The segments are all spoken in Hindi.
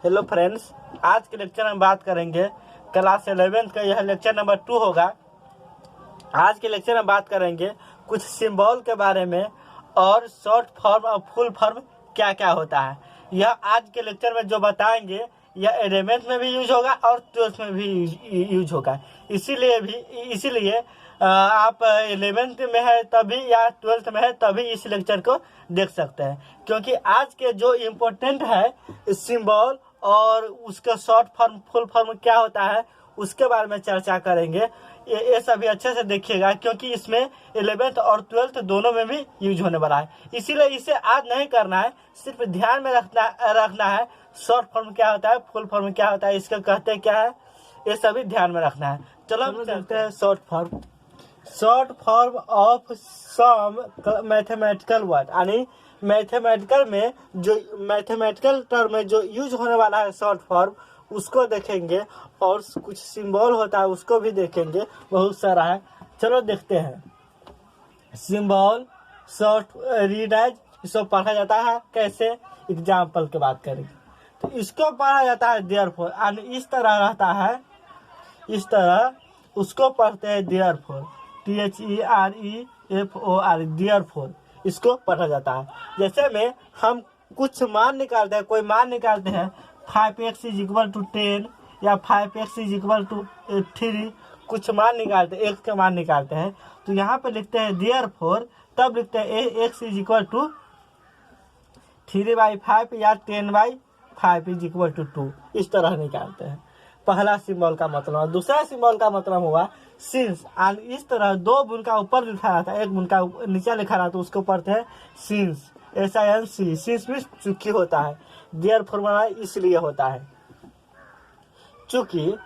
हेलो फ्रेंड्स, आज के लेक्चर में बात करेंगे क्लास 11th का। यह लेक्चर नंबर 2 होगा। आज के लेक्चर में बात करेंगे कुछ सिंबल के बारे में और शॉर्ट फॉर्म और फुल फॉर्म क्या क्या होता है। यह आज के लेक्चर में जो बताएंगे यह 11th में भी यूज होगा और 12th में भी यूज होगा। इसीलिए आप 11th में है तभी या 12th में है तभी इस लेक्चर को देख सकते हैं, क्योंकि आज के जो इम्पोर्टेंट है सिंबल और उसका शॉर्ट फॉर्म फुल फॉर्म क्या होता है उसके बारे में चर्चा करेंगे। ये सभी अच्छे से देखिएगा, क्योंकि इसमें 11th और 12th दोनों में भी यूज होने वाला है। इसीलिए इसे आज नहीं करना है, सिर्फ ध्यान में रखना है शॉर्ट फॉर्म क्या होता है, फुल फॉर्म क्या होता है, इसका कहते क्या है, ये सभी ध्यान में रखना है। चलो हम चलते हैं short form. Short form of some mathematical word, यानी मैथमेटिकल में जो मैथमेटिकल टर्म में जो यूज होने वाला है शॉर्ट फॉर्म उसको देखेंगे, और कुछ सिंबल होता है उसको भी देखेंगे, बहुत सारा है। चलो देखते हैं। सिंबल शॉर्ट रीड एज, इसको पढ़ा जाता है कैसे, एग्जाम्पल की बात करेंगे तो इसको पढ़ा जाता है देयरफॉर, यानी इस तरह रहता है, इस तरह उसको पढ़ते हैं देयरफॉर, THEREFOR, देयरफॉर इसको पढ़ा जाता है। जैसे में हम कुछ मान निकालते हैं, कोई मान निकालते हैं 5x = 10 या 5x = 3, कुछ मान निकालते हैं, x का मान निकालते हैं, तो यहाँ पे लिखते हैं देयरफॉर, तब लिखते हैं x = 3/5 या 10/5 = 2, इस तरह निकालते हैं। पहला सिंबल का मतलब। दूसरा सिंबल का मतलब हुआ सिंस, और इस तरह दो बुनका ऊपर लिखा रहता है, एक बुनका नीचे लिखा रहता है, उसको पढ़ते हैं सिंस, SINC। सिंस भी चूंकि होता है, देयरफॉर बना इसलिए होता है चूंकि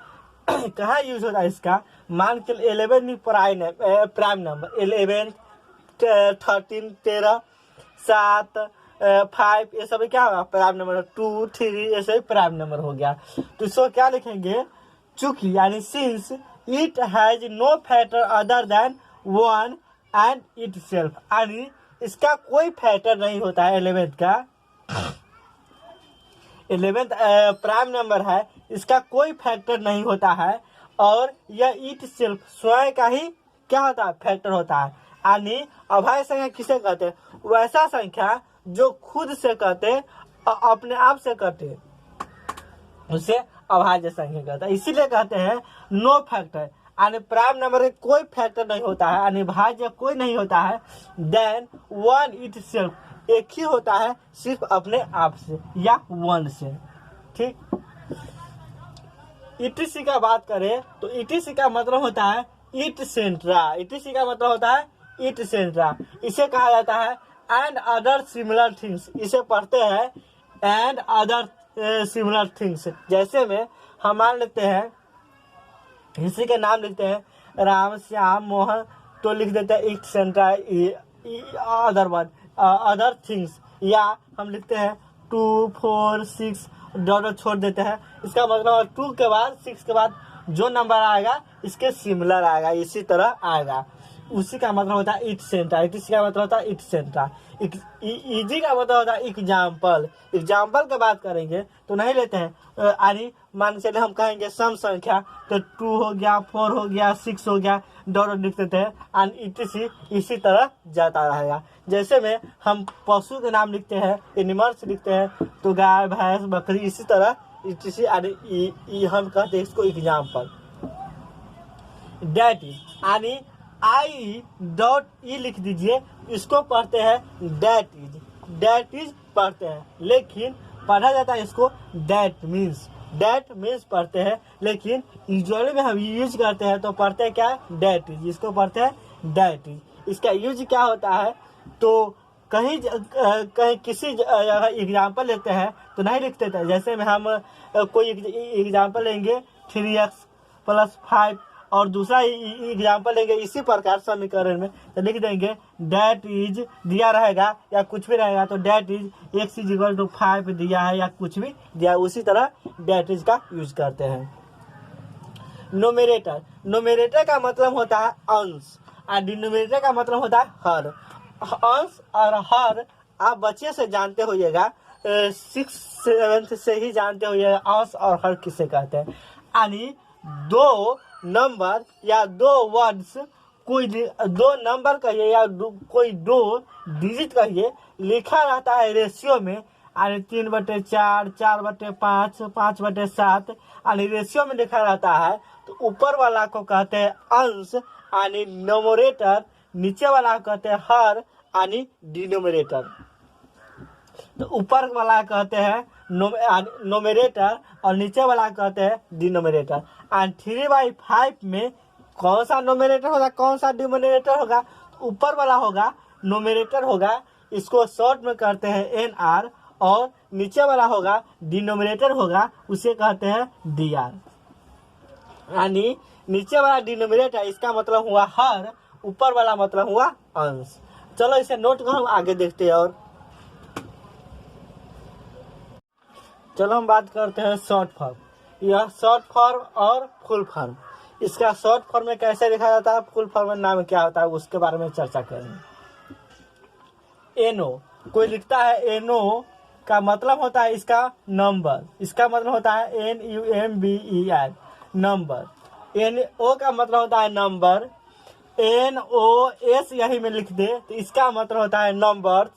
कहाँ यूज होता है इसका, मान के 11 प्राइम नंबर, 11 13 13 7 5 ये सब क्या होगा प्राइम नंबर, 2 3 ये सब प्राइम नंबर हो गया। तो इसको क्या लिखेंगे, चूंकि यानी since it has no factor other than 1 and itself, यानी इसका कोई फैक्टर नहीं होता है। 11th का 11th प्राइम नंबर है, इसका कोई फैक्टर नहीं होता है, और यह इट सेल्फ स्वयं का ही क्या होता है, फैक्टर होता है। यानी अभाज्य संख्या किसे कहते हैं, वैसा संख्या जो खुद से कहते अपने आप से कहते उसे अभाज्य संख्या कहता है। इसीलिए कहते हैं नो फैक्टर, यानी प्राइम नंबर में कोई फैक्टर नहीं होता है, यानी भाज्य कोई नहीं होता है। देन 1 इट सेल्फ, एक ही होता है सिर्फ अपने आप से या 1 से। ठीक, ETC का बात करें तो ETC का मतलब होता है इट सेंट्रा। ETC का मतलब होता है इट सेंट्रा, इसे कहा जाता है एंड अदर सिमिलर थिंग्स, इसे पढ़ते हैं एंड अदर सिमिलर थिंग्स। जैसे में हम मान लेते हैं इसी के नाम लिखते हैं राम श्याम मोहन, तो लिख देते हैं et cetera other one other things, या हम लिखते हैं 2 4 6 डॉट छोड़ देते हैं। इसका मतलब 2 के बाद 6 के बाद जो नंबर आएगा इसके सिमिलर आएगा, इसी तरह आएगा, उसी का मतलब होता है इट सेंट्रा। इसी का मतलब होता है इट सेंट्रा। इजी का मतलब होता है एग्जाम्पल। एग्जाम्पल की बात करेंगे तो नहीं लेते हैं, यानी मान चले हम कहेंगे सम संख्या, तो 2 हो गया, 4 हो गया, 6 हो गया, डॉट लिख देते हैं, एंड ETC इसी तरह जाता रहेगा। जैसे में हम पशु के नाम लिखते हैं, एनिमल्स लिखते हैं, तो गाय भैंस बकरी, इसी तरह ETC, यानी हम कहते हैं इसको एग्जाम्पल। डेट इज, यानी I.E लिख दीजिए, इसको पढ़ते हैं डेट इज पढ़ते हैं, लेकिन पढ़ा जाता है इसको डेट मीन्स पढ़ते हैं, लेकिन यूजुअली में हम यूज करते हैं तो पढ़ते हैं क्या, डेट इज, इसको पढ़ते हैं डेट इज। इसका यूज क्या होता है, तो कहीं किसी जगह एग्जाम्पल लेते हैं तो नहीं लिखते थे। जैसे में हम कोई एग्जाम्पल लेंगे 3x + 5 और दूसरा एग्जाम्पल लेंगे इसी प्रकार समीकरण में, तो लिख देंगे डेट इज, दिया रहेगा या कुछ भी रहेगा तो डेट इज x = 5 दिया है या कुछ भी दिया, उसी तरह डेट इज का यूज करते हैं। नोमिनेटर का मतलब होता है अंश, और डिनोमिनेटर का मतलब होता है हर। अंश और हर आप बच्चे से जानते होइएगा, सिक्स सेवेंथ से ही जानते हो ये अंश और हर किसे कहते हैं। यानी दो नंबर या दो वर्ड्स, कोई दो नंबर कहिए या कोई दो डिजिट कहिए, लिखा रहता है रेशियो में, यानी 3/4, 4/5, 5/7, यानी रेशियो में लिखा रहता है। तो ऊपर वाला को कहते हैं अंश यानी नोमरेटर, नीचे वाला को कहते हैं हर यानी डिनोमिनेटर। तो ऊपर वाला कहते हैं नोमिनेटर और नीचे वाला कहते हैं डिनोमिनेटर। एंड 3/5 में कौन सा नोमिनेटर होगा, कौन सा डिनोमिनेटर होगा? तो ऊपर वाला होगा नोमिनेटर होगा, इसको शॉर्ट में कहते हैं NR, और नीचे वाला होगा डिनोमिनेटर होगा, उसे कहते हैं DR। यानी नीचे वाला डिनोमिनेटर इसका मतलब हुआ हर, ऊपर वाला मतलब हुआ अंश। चलो इसे नोट करो, आगे देखते हैं। और चलो हम बात करते हैं शॉर्ट फॉर्म। यह शॉर्ट फॉर्म और फुल फॉर्म, इसका शॉर्ट फॉर्म में कैसे लिखा जाता है, फुल फॉर्म में नाम क्या होता है, उसके बारे में चर्चा करेंगे। एनो, कोई लिखता है एनो का मतलब होता है इसका नंबर, इसका मतलब होता है NUMBER नंबर। NO का मतलब होता है नंबर, NOS यही में लिख दे तो इसका मतलब होता है नंबर।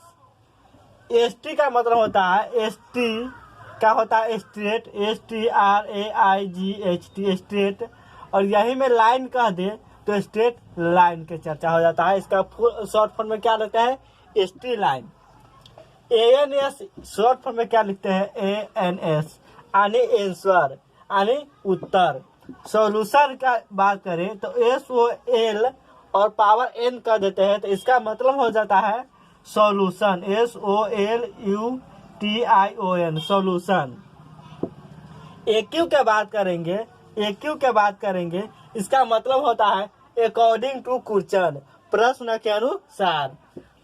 ST का मतलब होता है, ST का होता है स्ट्रेट, STRAIGHT स्ट्रेट, और यही में लाइन कह दे तो स्ट्रेट लाइन की चर्चा हो जाता है। इसका शॉर्ट फॉर्म में क्या रहता है, ST line. ANS short form में क्या लिखते हैं, ANS यानी आंसर यानी उत्तर। सॉल्यूशन का बात करें तो SOL और पावर N कर देते हैं तो इसका मतलब हो जाता है सॉल्यूशन, SOLUTION सॉल्यूशन। AQ के बात करेंगे, AQ के बात करेंगे, इसका मतलब होता है अकॉर्डिंग टू क्वेश्चन, प्रश्न के अनुसार।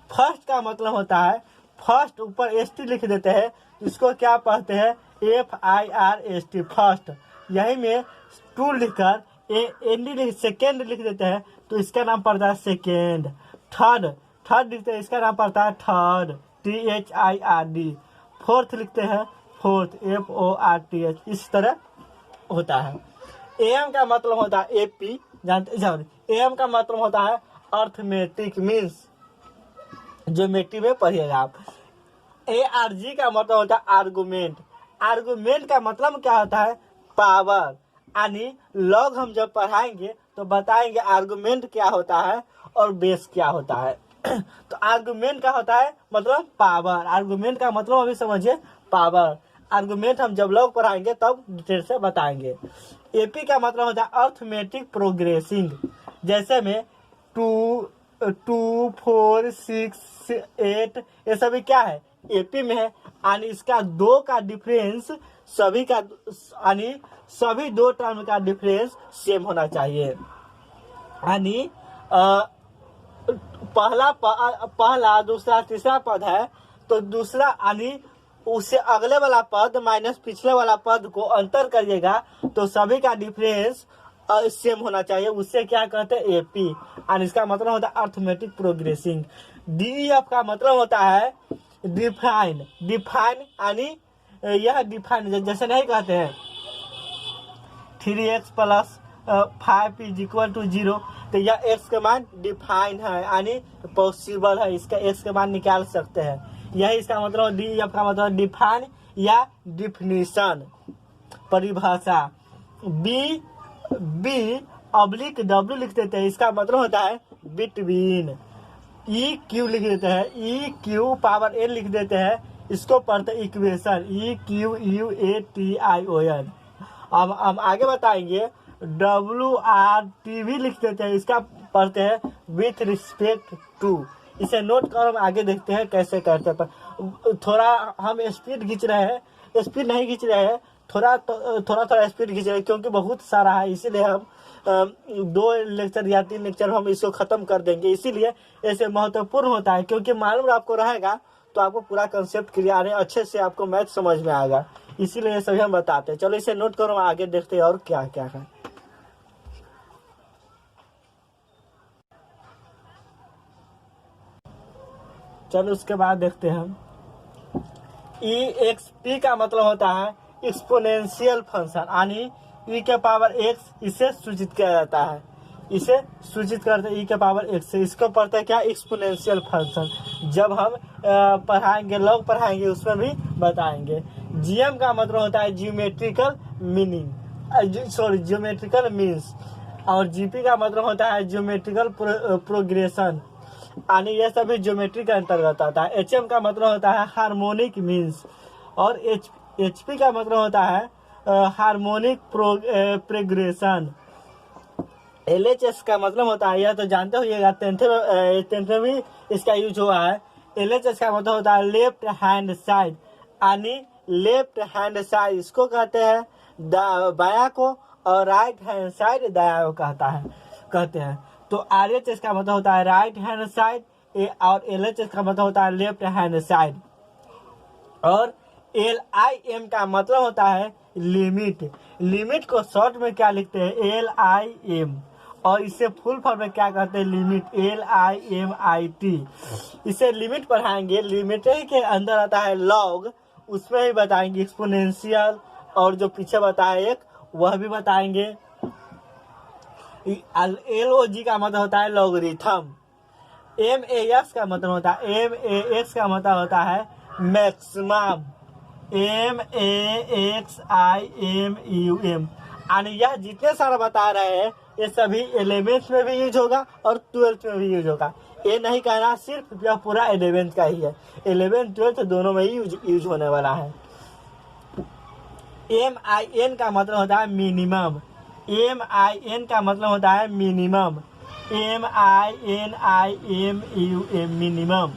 फर्स्ट का मतलब होता है फर्स्ट, ऊपर ST लिख देते हैं, इसको क्या पढ़ते हैं, FIRST फर्स्ट। यही में टू लिखकर ND सेकेंड लिख देते हैं तो इसका नाम पड़ता है सेकेंड। थर्ड, थर्ड लिखते हैं, इसका नाम पड़ता है थर्ड, THIRD। फोर्थ लिखते हैं फोर्थ, FORTH। इस तरह होता है। AM का मतलब होता है AP, जानते हैं, AM का मतलब होता है अर्थमेटिक, मीन्स ज्योमेट्री में पढ़िएगा आप। ARG का मतलब होता है आर्गुमेंट, आर्गुमेंट का मतलब क्या होता है, पावर। यानी लॉग हम जब पढ़ाएंगे तो बताएंगे आर्गुमेंट क्या होता है और बेस क्या होता है। तो आर्गुमेंट का होता है मतलब पावर, आर्गुमेंट का मतलब अभी समझिए पावर। आर्गुमेंट हम जब लॉग पढ़ाएंगे तब डिटेल से बताएंगे। AP का मतलब होता है अर्थमेटिक प्रोग्रेसिंग, जैसे में 2, 4, 6, 8 ये सभी क्या है, AP में है। यानी इसका दो का डिफरेंस सभी का, यानी सभी दो टर्म का डिफरेंस सेम होना चाहिए। यानी पहला दूसरा तीसरा पद है तो दूसरा यानी उससे अगले वाला पद माइनस पिछले वाला पद को अंतर करिएगा तो सभी का डिफरेंस सेम होना चाहिए, उससे क्या कहते हैं, AP। और इसका मतलब होता है अर्थमेटिक प्रोग्रेसिंग। DEF का मतलब होता है डिफाइन, डिफाइन यानी यह डिफाइन, जैसे नहीं कहते हैं 3x + 5 = 0, तो यह x के मान डिफाइन है यानी पॉसिबल है, इसका x के मान निकाल सकते हैं। यही इसका मतलब DEF का मतलब डिफाइन या डिफिनीशन, परिभाषा। B/W लिख देते हैं, इसका मतलब होता है बिटवीन। EQ लिख देते हैं, EQ पावर N लिख देते हैं, इसको पढ़ते हैं इक्वेशन, EQUATION। अब हम आगे बताएंगे WRTV लिख देते हैं, इसका पढ़ते हैं विथ रिस्पेक्ट टू। इसे नोट कर हम आगे देखते हैं कैसे करते हैं। पर थोड़ा हम स्पीड खींच रहे हैं, स्पीड नहीं खींच रहे हैं, थोड़ा स्पीड खींच रहे हैं क्योंकि बहुत सारा है, इसीलिए हम 2 लेक्चर या 3 लेक्चर हम इसको खत्म कर देंगे। इसीलिए ऐसे महत्वपूर्ण होता है क्योंकि मालूम आपको रहेगा तो आपको पूरा कंसेप्ट क्लियर है, अच्छे से आपको मैथ समझ में आएगा, इसीलिए ये सभी हम बताते हैं। चलो इसे नोट करो, आगे देखते हैं और क्या क्या है। चलो उसके बाद देखते हैं हम ई एक्स पी का मतलब होता है एक्सपोनेंशियल फंक्शन, यानी ई के पावर एक्स इसे सूचित किया जाता है, इसे सूचित करते ई के पावर एक्स से। इसको पढ़ते हैं क्या, एक्सपोनेंशियल फंक्शन। जब हम पढ़ाएंगे, लोग पढ़ाएंगे, उसमें भी बताएंगे। जीएम का मतलब होता है जियोमेट्रिकल मीनिंग, जियोमेट्रिकल मीन्स। और जीपी का मतलब होता है जियोमेट्रिकल प्रोग्रेशन, यानी ये सभी ज्योमेट्री के अंतर्गत आता है। एचएम का मतलब होता है हार्मोनिक मीन्स। और एचपी का मतलब होता है हार्मोनिक प्रोग्रेशन। एलएचएस का मतलब होता है, यह तो जानते होइएगा, टेंथ में भी इसका यूज हुआ है। एलएचएस का मतलब होता है लेफ्ट हैंड साइड, यानी लेफ्ट हैंड साइड इसको कहते हैं बाया को, और राइट हैंड साइड दाया को कहते हैं। तो आरएचएस का मतलब होता है राइट हैंड साइड, और एलएचएस का मतलब होता है लेफ्ट हैंड साइड। और एलआईएम का मतलब होता है लिमिट। लिमिट को शॉर्ट में क्या लिखते हैं, एलआईएम, और इसे फुल फॉर्म में क्या कहते हैं, लिमिट, LIMIT। इसे लिमिट पढ़ाएंगे। लिमिट के अंदर आता है लॉग, उसमें ही बताएंगे एक्सपोनेंशियल, और जो पीछे बताया एक वह भी बताएंगे। LOG का मतलब होता है लॉगरिथम। MAX का मतलब होता है, MAX का मतलब होता है मैक्सिमम, MAXIMUM। यानी यह जितने सारा बता रहे हैं ये सभी 11th में भी यूज होगा और 12th में भी यूज होगा। ये नहीं कहना सिर्फ यह पूरा 11th का ही है, 11th 12th दोनों में ही यूज होने वाला है। MIN का मतलब होता है मिनिमम, MIN का मतलब होता है मिनिमम, MINIMUM मिनिमम।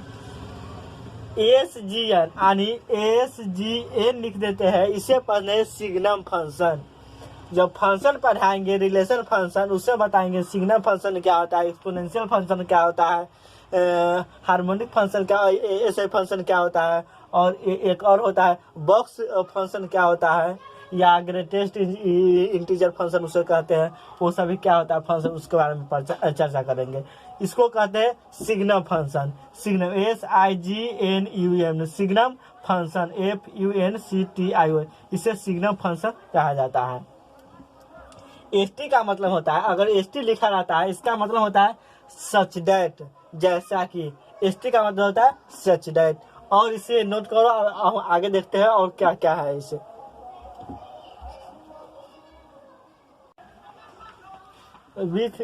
SGN यानी SGN लिख देते हैं, इसे पढ़ने सिग्नम फंक्शन। जब फंक्शन पढ़ाएंगे रिलेशन फंक्शन, उससे बताएंगे सिग्नम फंक्शन क्या होता है, एक्सपोनेंशियल फंक्शन क्या होता है, हार्मोनिक फंक्शन क्या, ऐसे फंक्शन क्या होता है, और एक और होता है बॉक्स फंक्शन क्या होता है, या ग्रेटेस्ट इंटीजर फंक्शन उसे कहते हैं। वो सभी क्या होता है फंक्शन, उसके बारे में चर्चा करेंगे। इसको कहते हैं signum function, signum SIGNUM, signum function FUNCTIO, इसे सिग्नम फंक्शन कहा जाता है। ST का मतलब होता है, अगर ST लिखा रहता है इसका मतलब होता है सच दैट, जैसा कि ST का मतलब होता है सच दैट। और इसे नोट करो, आगे देखते हैं और क्या क्या है इसे। विथ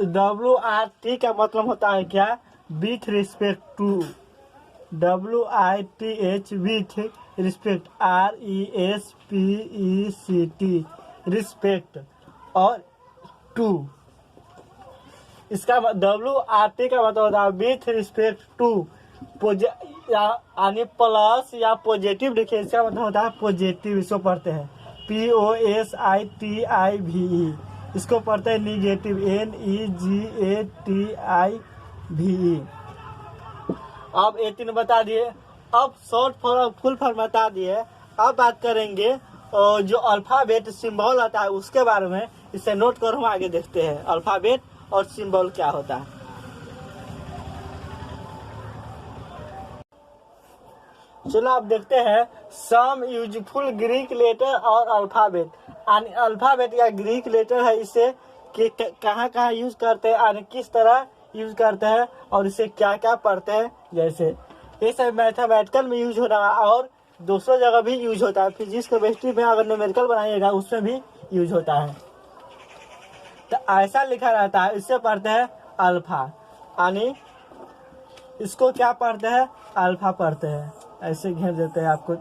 WRT का मतलब होता है क्या, with respect to, WITH with respect, RESPECT respect, और टू। इसका WRT का मतलब होता है विथ रिस्पेक्ट टू, यानी प्लस या पॉजिटिव लिखिए, इसका मतलब होता है पॉजिटिव। इसको पढ़ते हैं POSITIVE, इसको पढ़ते हैं निगेटिव, NEGATIVE। अब ये तीन बता दिए, अब शॉर्ट फॉर्म फुल फॉर्म बता दिए। अब बात करेंगे जो अल्फाबेट सिंबल आता है उसके बारे में। इसे नोट करो, आगे देखते हैं अल्फाबेट और सिंबल क्या होता है। चलो अब देखते हैं सम यूजफुल ग्रीक लेटर और अल्फाबेट। अल्फाबेट या ग्रीक लेटर है, इसे कहाँ कहाँ यूज करते हैं और किस तरह यूज करते हैं, और इसे क्या क्या पढ़ते हैं। जैसे ये सब मैथमेटिकल में यूज हो रहा है और दूसरों जगह भी यूज होता है। फिजिक्स केमिस्ट्री में अगर न्यूमेरिकल बनाइएगा उसमें भी यूज होता है। तो ऐसा लिखा रहता है, इससे पढ़ते हैं अल्फा, यानी इसको क्या पढ़ते हैं, अल्फा पढ़ते हैं। ऐसे घेर देते हैं आपको।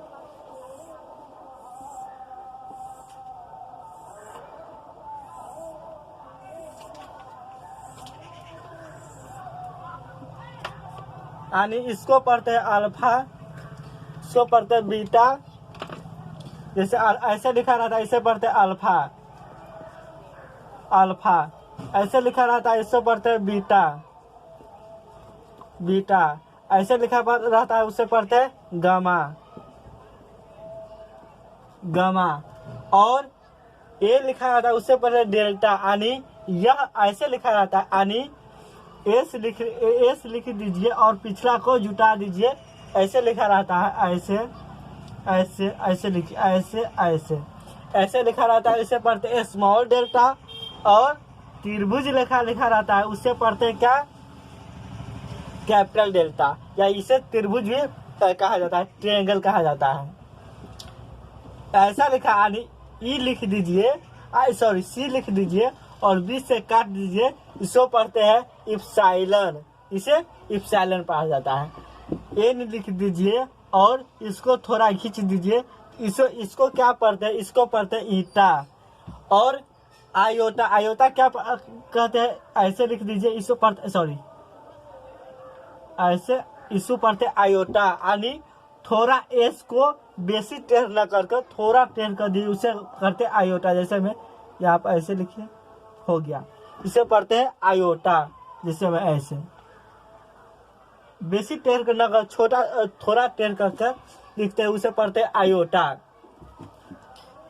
यानी इसको पढ़ते हैं अल्फा, इसको पढ़ते हैं बीटा। जैसे ऐसे लिखा रहता है, इसे पढ़ते हैं अल्फा, अल्फा। ऐसे लिखा रहता है, इससे पढ़ते हैं बीटा, बीटा। ऐसे लिखा रहता है, उससे पढ़ते हैं गामा, गामा। और ये लिखा रहता है, उससे पढ़ते डेल्टा। यानी यह ऐसे लिखा रहता है, यानी एस लिख दीजिए और पिछला को जुटा दीजिए। ऐसे लिखा रहता है, ऐसे ऐसे ऐसे लिखिए, ऐसे ऐसे ऐसे लिखा रहता है, इसे पढ़ते हैं स्मॉल डेल्टा। और त्रिभुज लिखा रहता है, उससे पढ़ते हैं क्या, कैपिटल डेल्टा, या इसे त्रिभुज भी कहा जाता है, ट्रायंगल कहा जाता है। ऐसा लिखा, यानी ई लिख दीजिए, सॉरी सी लिख दीजिए और बीच से काट दीजिए, इसको पढ़ते हैं इप्सिलॉन, इसे इप्सिलॉन पढ़ा जाता है। एन लिख दीजिए और इसको थोड़ा खींच दीजिए, इसको क्या पढ़ते हैं, इसको पढ़ते हैं ईटा। और आयोटा, आयोटा क्या कहते हैं, ऐसे लिख दीजिए, इसको पढ़ते, सॉरी ऐसे, इसको पढ़ते हैं आयोटा, यानी थोड़ा एस को बेसी टेढ़ न करके थोड़ा टेढ़ कर दिए, उसे करते हैं आयोटा। जैसे में यहाँ पर ऐसे लिखिए, हो गया, इसे पढ़ते हैं आयोटा। जैसे में ऐसे बेसी टेढ़ करना कर, छोटा थोड़ा टेढ़ करके लिखते हैं, उसे पढ़ते हैं आयोटा।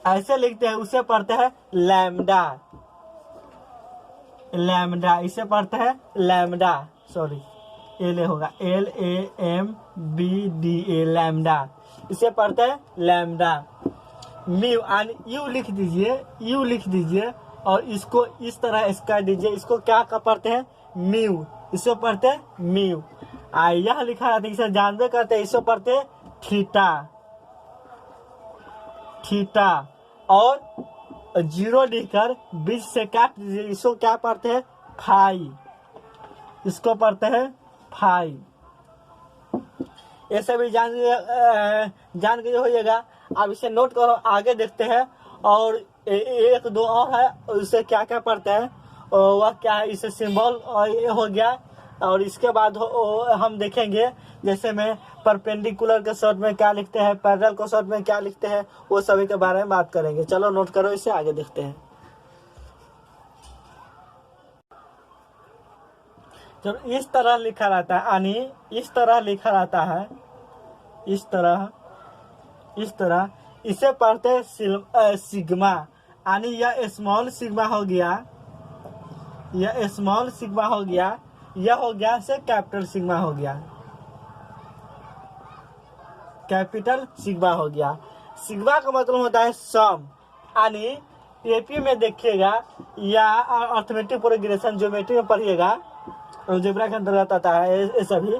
ऐसे लिखते हैं, उसे पढ़ते हैं लैम्डा, लैम्डा, इसे पढ़ते हैं लैम्डा, सॉरी एल होगा, LAMBDA, लैम्डा, इसे पढ़ते हैं लैम्डा। म्यू एंड यू लिख दीजिए, यू लिख दीजिए और इसको इस तरह इसका दीजिए, इसको क्या पढ़ते हैं, म्यू, इसे पढ़ते हैं म्यू। यह लिखा रहता है, इसे जानबे करते हैं, इसे पढ़ते हैं थीटा, थीटा। और जीरो लिखकर बीच से काट दीजिए, इसको क्या पढ़ते हैं, फाई, इसको पढ़ते हैं फाई। ये सभी जान के होइएगा। अब इसे नोट करो, आगे देखते हैं। और एक दो और है, उसे क्या क्या पढ़ते हैं, वह क्या है, इसे सिंबल हो गया। और इसके बाद हम देखेंगे, जैसे में परपेंडिकुलर के शॉर्ट में क्या लिखते हैं, पैरेलल के शॉर्ट में क्या लिखते हैं, वो सभी के बारे में बात करेंगे। चलो नोट करो, इसे आगे देखते हैं। जब इस तरह लिखा रहता है, यानी इस तरह लिखा रहता है, इस तरह, इस तरह, इसे पढ़ते हैं सिग्मा, यानी यह स्मॉल सिग्मा हो गया, यह स्मॉल सिग्मा हो गया, यह हो गया से कैपिटल सिग्मा हो गया, कैपिटल सिग्मा हो गया। सिग्मा का मतलब होता है सम, यानी एपी में देखिएगा या अर्थमेटिक प्रोग्रेशन ज्योमेट्री में पढ़िएगा, अलजेब्रा के अंतर्गत आता है ये सभी।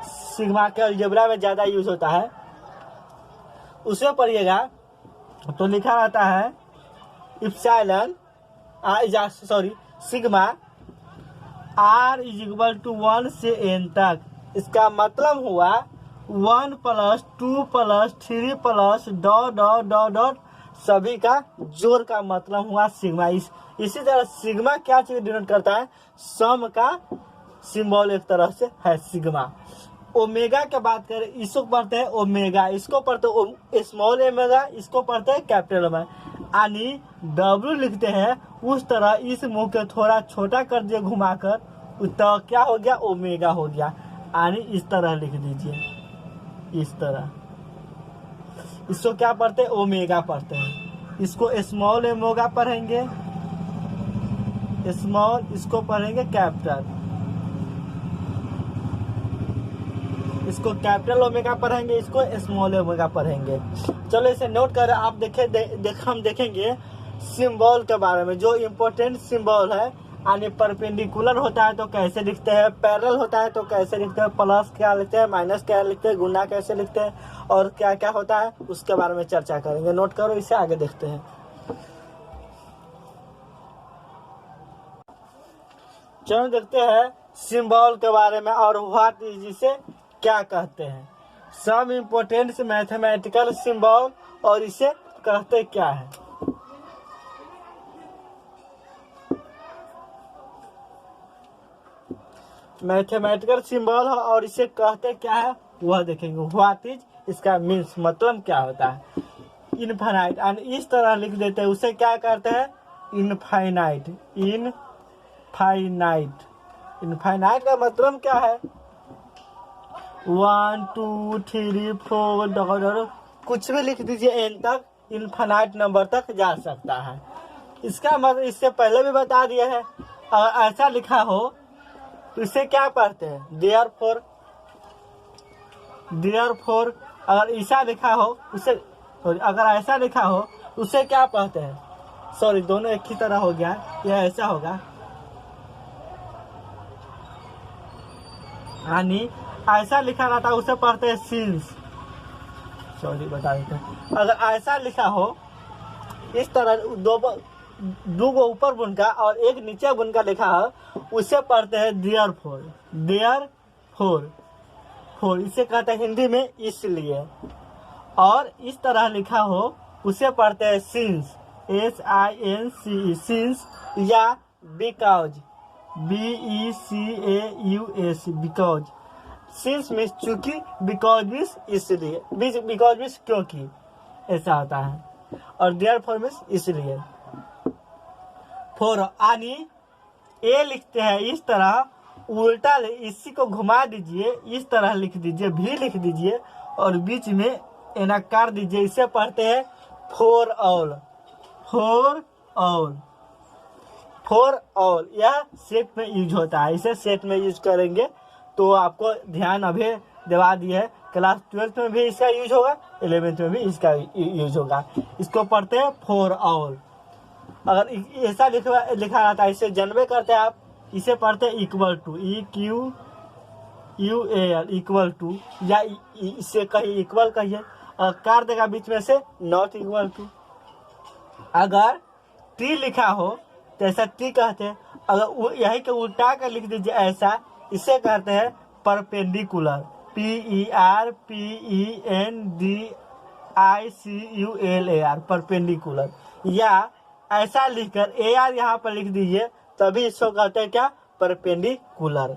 सिग्मा के अलजेब्रा में ज्यादा यूज होता है, उसमें पढ़िएगा तो लिखा रहता है epsilon, sorry sigma R is equal to 1 से n तक। इसका मतलब हुआ 1 + 2 + 3 + डॉट डॉट डॉट डॉट, सभी का जोड़ का मतलब हुआ सिग्मा। इसी तरह सिग्मा क्या चीज डिनोट करता है, सम का सिंबल एक तरह से है सिग्मा। ओमेगा के बात करें, इसको पढ़ते हैं ओमेगा, इसको पढ़ते हैं स्मॉल ओमेगा, इसको पढ़ते हैं कैपिटल ओमेगा। यानी W लिखते हैं उस तरह इस मुंह के थोड़ा छोटा कर दिए घुमाकर, तो क्या हो गया, ओमेगा हो गया। यानी इस तरह लिख दीजिए, इस तरह, इसको क्या पढ़ते हैं, ओमेगा पढ़ते हैं। इसको स्मॉल ओमेगा पढ़ेंगे, स्मॉल, इसको पढ़ेंगे कैपिटल, इसको कैपिटल ओमेगा पढ़ेंगे, इसको स्मॉल ओमेगा पढ़ेंगे। चलो इसे नोट कर, आप हम देखेंगे सिंबल के बारे में, जो इम्पोर्टेंट सिंबल है। यानी परपेंडिकुलर होता है तो कैसे लिखते हैं, पैरेलल होता है तो कैसे लिखते हैं, प्लस क्या लिखते हैं, माइनस क्या लिखते हैं, गुना कैसे लिखते हैं, और क्या क्या होता है उसके बारे में चर्चा करेंगे। नोट करो, इसे आगे देखते हैं। चलो देखते हैं सिंबल के बारे में, और व्हाट इज, इसे क्या कहते हैं, सम इम्पोर्टेंट मैथमेटिकल सिंबल, और इसे कहते क्या है। मैथमेटिकल सिंबल और इसे कहते क्या है वह देखेंगे। व्हाट इज, इसका मीन्स मतलब क्या होता है, इनफाइनाइट, एंड इस तरह लिख देते हैं, उसे क्या करते हैं, इनफाइनाइट, इनफाइनाइट। इनफाइनाइट का मतलब क्या है, 1 2 3 4 कुछ भी लिख दीजिए एन तक, इनफाइनाइट नंबर तक जा सकता है। इसका मतलब इससे पहले भी बता दिया है, अगर ऐसा लिखा हो तो इसे क्या पढ़ते हैं, देयरफॉर अगर ऐसा लिखा हो उसे, अगर ऐसा लिखा हो उसे क्या पढ़ते हैं? सॉरी, दोनों एक ही तरह हो गया, यह ऐसा होगा। यानी ऐसा लिखा रहता है उसे पढ़ते हैं सिंस। सॉरी, बता देते हैं। अगर ऐसा लिखा हो इस तरह, दो गो ऊपर बुनका और एक नीचे बुनका लिखा है, उसे पढ़ते हैं therefore. Therefore, fore इसे कहते हैं हिंदी में इसलिए। और इस तरह लिखा हो उसे पढ़ते हैं सिंस, SINCE, सिंस, या because, BECAUS, because. Since means चूंकि, बिकॉज मीन्स इसलिए, बिकॉज मीन्स क्योंकि, ऐसा होता है। और देयर फोर मीन्स इसलिए। फोर यानी ए लिखते हैं इस तरह, उल्टा इसी को घुमा दीजिए, इस तरह लिख दीजिए, भी लिख दीजिए और बीच में एनाकार दीजिए। इसे पढ़ते हैं four all. Four all, four all, यह सेट में यूज होता है। इसे सेट में यूज करेंगे तो आपको ध्यान अभी दिवा दिए है। क्लास 12th में भी इसका यूज होगा, 11th में भी इसका यूज होगा। इसको पढ़ते हैं फोर ऑल। अगर ऐसा लिखा रहता है, इसे जनवे करते हैं आप, इसे पढ़ते हैं equal to, EQUAL, equal to, या इसे कहीं इक्वल कहिए। और कर देगा बीच में से नॉट इक्वल टू। अगर टी लिखा हो तो ऐसा टी कहते हैं। अगर यही के उल्टा कर लिख दीजिए ऐसा, इसे कहते हैं परपेंडिकुलर, PERPENDICULAR, परपेंडिकुलर। या ऐसा लिखकर AR यहाँ पर लिख दीजिए, तभी इसको कहते हैं क्या? परपेंडिकुलर।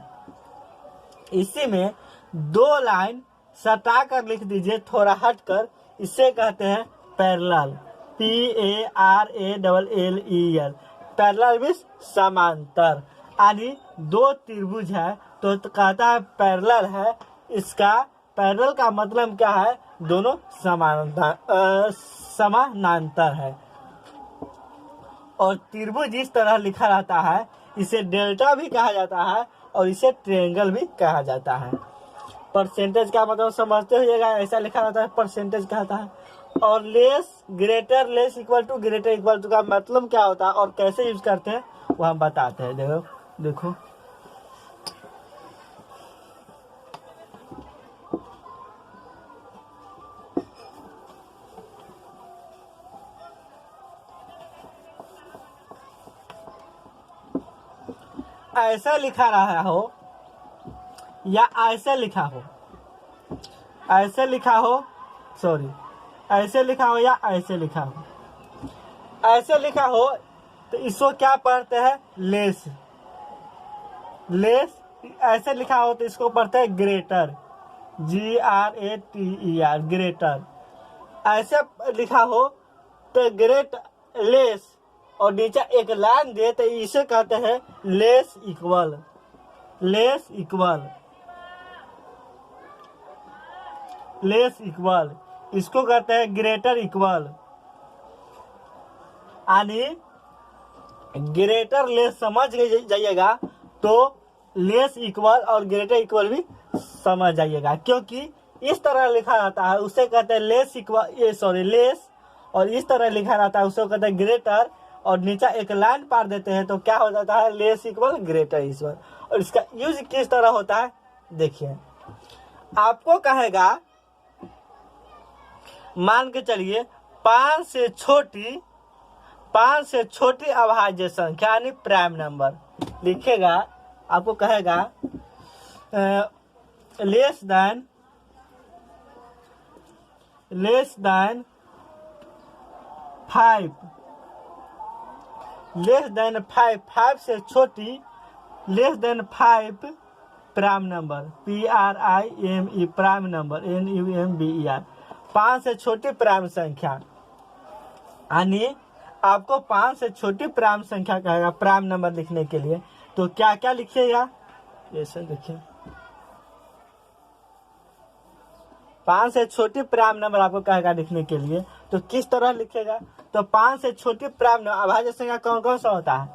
इसी में दो लाइन सटा कर लिख दीजिए, थोड़ा हटकर, इसे कहते हैं पैरेलल, PARALLEL। पैरेलल मीन्स समांतर। यानी दो त्रिभुज है तो कहता है पैरेलल है। इसका पैरेलल का मतलब क्या है? दोनों समानांतर है। और त्रिभुज इस तरह लिखा रहता है, इसे डेल्टा भी कहा जाता है और इसे ट्रायंगल भी कहा जाता है। परसेंटेज का मतलब समझते होइएगा, ऐसा लिखा रहता है, परसेंटेज कहता है। और less, greater, less equal to, greater equal to का मतलब क्या होता है और कैसे यूज करते हैं वो हम बताते हैं। देखो ऐसा लिखा रहा हो या ऐसे लिखा हो, ऐसे लिखा हो, सॉरी, ऐसे लिखा हो या ऐसे लिखा हो। ऐसे लिखा हो तो इसको क्या पढ़ते हैं? लेस। लेस ऐसे लिखा हो तो इसको पढ़ते हैं ग्रेटर, GRATER, ग्रेटर। ऐसे लिखा हो तो ग्रेट, लेस, और नीचे एक लाइन दे तो इसे कहते हैं less equal, less equal, less equal. इसको कहते हैं ग्रेटर इक्वल। यानी ग्रेटर लेस समझ जाइएगा तो लेस इक्वल और ग्रेटर इक्वल भी समझ जाइएगा, क्योंकि इस तरह लिखा रहता है उसे कहते हैं लेस इक्वल, ये सॉरी लेस, और इस तरह लिखा रहता है उसे कहते हैं ग्रेटर, और नीचे एक लाइन पार देते हैं तो क्या हो जाता है? Less equal, greater equal. और इसका यूज किस तरह होता है देखिए, आपको कहेगा, मान के चलिए 5 से छोटी अभाज्य संख्या यानी प्राइम नंबर लिखेगा। आपको कहेगा लेस देन 5, लेस देन 5, 5 से छोटी, less than 5 prime number, PRIME, prime number, NUMBER, 5 से छोटी प्राइम संख्या। यानी आपको 5 से छोटी प्राइम संख्या कहेगा प्राइम नंबर लिखने के लिए, तो क्या क्या लिखिएगा? जैसे देखिए 5 से छोटी प्राइम नंबर आपको कहेगा लिखने के लिए, तो किस तरह लिखेगा? तो 5 से छोटी प्राइम नंबर अभाज्य संख्या कौन कौन सा होता है?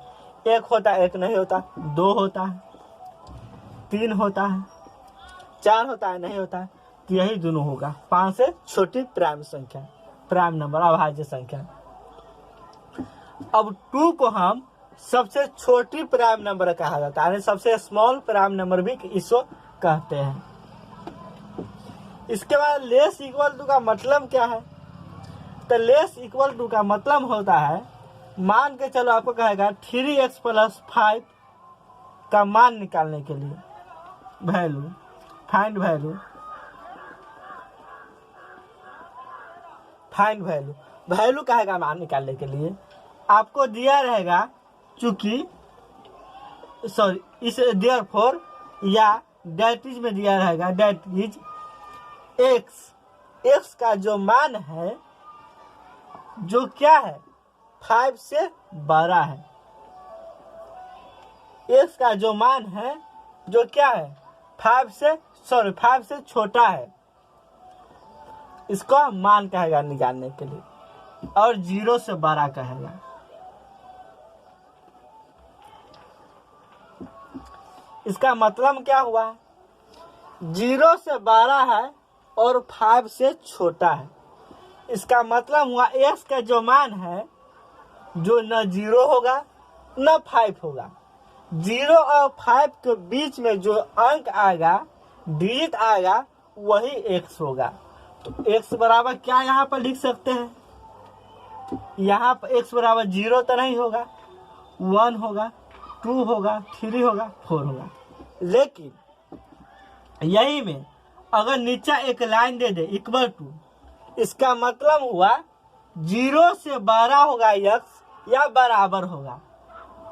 1 होता है, 1 नहीं होता, 2 होता है, 3 होता है, 4 होता है, नहीं होता है, तो यही दोनों होगा, 5 से छोटी प्राइम संख्या, प्राइम नंबर, अभाज्य संख्या। अब 2 को हम सबसे छोटी प्राइम नंबर कहा जाता है, यानी सबसे स्मॉल प्राइम नंबर भी इसको कहते हैं। इसके बाद लेस इक्वल टू का मतलब क्या है? तो लेस इक्वल टू का मतलब होता है, मान के चलो आपको कहेगा 3x + 5 का मान निकालने के लिए, value, find value, find value, value कहेगा मान निकालने के लिए आपको दिया रहेगा, चूंकि सॉरी इस देयरफॉर या दैट इज में दिया रहेगा, दैट इज x का जो मान है, जो क्या है 5 से बड़ा है, x का जो मान है जो क्या है 5 से छोटा है, इसको मान कहेगा निकालने के लिए, और 0 से बड़ा कहेगा। इसका मतलब क्या हुआ? 0 से बड़ा है और 5 से छोटा है। इसका मतलब हुआ x का जो मान है, जो न 0 होगा न 5 होगा, 0 और 5 के बीच में जो अंक आएगा, डिजिट आएगा, वही x होगा। तो x बराबर क्या यहाँ पर लिख सकते हैं? यहाँ पर x बराबर 0 तो नहीं होगा, 1 होगा, 2 होगा, 3 होगा, 4 होगा। लेकिन यही में अगर नीचे एक लाइन दे दे इक्वल टू, इसका मतलब हुआ 0 से बड़ा होगा x या बराबर होगा,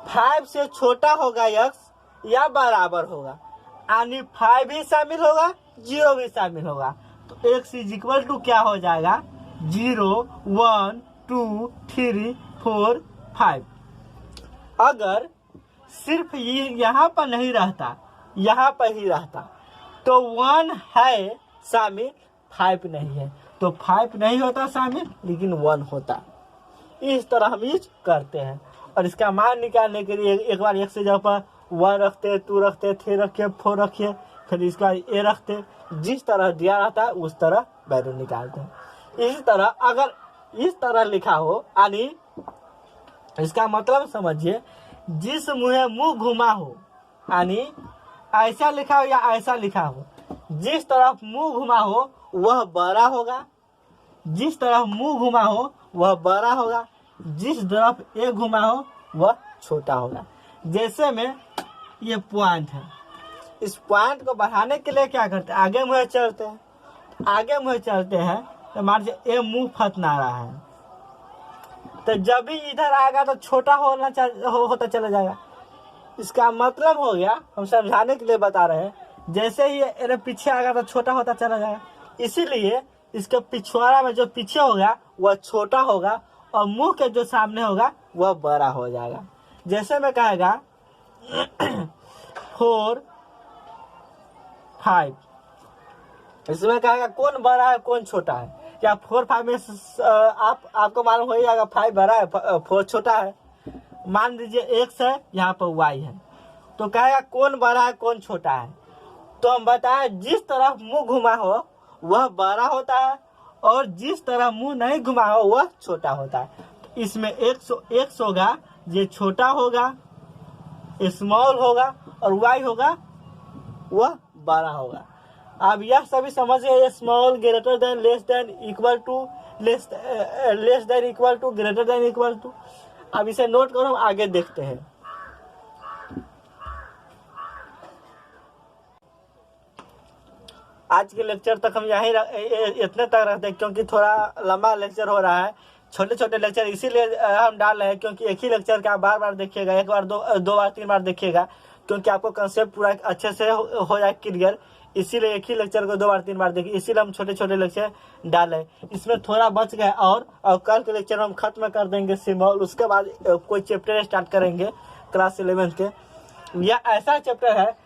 5 से छोटा होगा x या बराबर होगा, यानी 5 भी शामिल होगा, 0 भी शामिल होगा। तो x इज इक्वल टू क्या हो जाएगा? 0, 1, 2, 3, 4, 5। अगर सिर्फ ये यहाँ पर नहीं रहता, यहाँ पर ही रहता, तो 1 है शामिल, 5 नहीं है, तो 5 नहीं होता शामिल, लेकिन 1 होता। इस तरह हम यूज करते हैं। और इसका मान निकालने के लिए एक बार x से जगह पर 1 रखते, 2 रखते, 3 रखिए, 4 रखिए, फिर इसका a रखते, जिस तरह दिया रहता है उस तरह वैल्यू निकालते हैं। इसी तरह अगर इस तरह लिखा हो, यानी इसका मतलब समझिए, जिस मुंह घुमा हो, यानी ऐसा लिखा हो या ऐसा लिखा हो, जिस तरफ मुंह घुमा हो वह बड़ा होगा, जिस तरफ मुंह घुमा हो वह बड़ा होगा, जिस तरफ ए घुमा हो वह छोटा होगा। जैसे में ये पॉइंट है, इस पॉइंट को बढ़ाने के लिए क्या करते हैं? आगे मुझे चलते हैं, आगे मुझे चलते हैं, तो मान लीजिए ए मुंह फतना रहा है, तो जब भी इधर आएगा तो छोटा होता चला जाएगा। इसका मतलब हो गया, हम समझाने के लिए बता रहे हैं, जैसे ही ये पीछे आएगा तो छोटा होता चला जाएगा, इसीलिए इसके पिछवाड़ा में जो पीछे होगा वह छोटा होगा और मुंह के जो सामने होगा वह बड़ा हो जाएगा। जैसे में कहेगा 4, 5, इसमें कहेगा कौन बड़ा है कौन छोटा है, या 4, 5 में आपको मालूम हो जाएगा 5 बड़ा है 4 छोटा है। मान लीजिए x है, यहाँ पर y है, तो कहेगा कौन बड़ा है कौन छोटा है। तो हम बताएं जिस तरफ मुंह घुमा हो वह बड़ा होता है और जिस तरफ मुंह नहीं घुमा हो वह छोटा होता है। तो इसमें x होगा, ये छोटा होगा, स्मॉल होगा, और y होगा वह बड़ा होगा। अब यह सभी समझिए, small, greater than, less than, equal to, less than, equal to, greater than, equal to. अब इसे नोट करो, हम आगे देखते हैं। आज के लेक्चर तक हम यहीं इतने तक रखते हैं, क्योंकि थोड़ा लंबा लेक्चर हो रहा है। छोटे छोटे लेक्चर इसीलिए हम डाल रहे हैं क्योंकि एक ही लेक्चर का बार बार देखिएगा, एक बार दो बार 3 बार देखिएगा, क्योंकि आपको कंसेप्ट पूरा अच्छे से हो जाए क्लियर। इसीलिए एक ही लेक्चर को 2 बार 3 बार देखिए, इसीलिए हम छोटे छोटे लेक्चर डाले। इसमें थोड़ा बच गया, और कल के लेक्चर हम खत्म कर देंगे सिंबल, उसके बाद कोई चैप्टर स्टार्ट करेंगे क्लास 11 के। यह ऐसा चैप्टर है,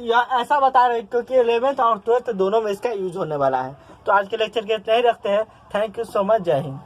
या ऐसा बता रहे क्योंकि 11th और 12th दोनों में इसका यूज होने वाला है। तो आज के लेक्चर के इतना ही रखते हैं। थैंक यू सो मच, जय हिंद।